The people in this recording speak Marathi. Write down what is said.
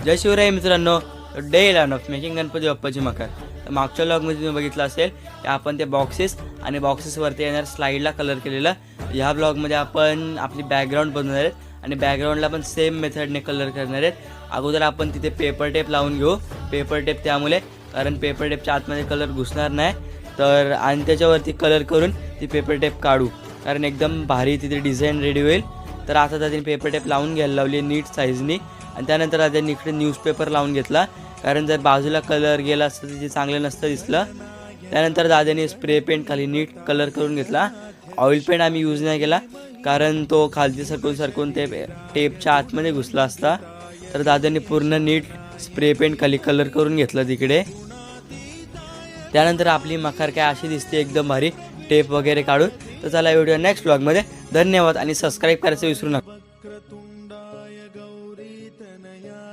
जय शिवराय मित्रांनो, डे 11 ऑफ मेकिंग गणपती बाप्पाची मखर. तर मागच्या व्लॉगमध्ये तुम्ही बघितलं असेल की आपण ते बॉक्सेस आणि बॉक्सेसवरती येणार स्लाईडला कलर केलेलं. ह्या ब्लॉगमध्ये आपण आपली बॅकग्राऊंड बनवणार आहेत आणि बॅकग्राऊंडला पण सेम मेथडने कलर करणार आहेत. अगोदर आपण तिथे पेपर टेप लावून घेऊ. पेपर टेप त्यामुळे, कारण पेपर टेपच्या आतमध्ये कलर घुसणार नाही, तर आणि त्याच्यावरती कलर करून ती पेपर टेप काढू, कारण एकदम भारी तिथे डिझाईन रेडी होईल. तर आता त्याने पेपर टेप लावून घ्यायला लावली नीट साईजनी. आणि त्यानंतर त्यांनी इकडे न्यूजपेपर लावून घेतला, कारण जर बाजूला कलर गेला असतं तर ते चांगलं नसतं दिसलं. त्यानंतर दादाने स्प्रे पेंट खाली नीट कलर करून घेतला. ऑइल पेंट आम्ही यूज नाही केला, कारण तो खालती सरकून ते टेपच्या आतमध्ये घुसला असता. तर दादाने पूर्ण नीट स्प्रे पेंट खाली कलर करून घेतला तिकडे. त्यानंतर आपली मखर काय अशी दिसते एकदम भारी टेप वगैरे काढून. तर चला व्हिडिओ नेक्स्ट व्लॉगमध्ये. धन्यवाद आणि सबस्क्राईब करायचं विसरू नका.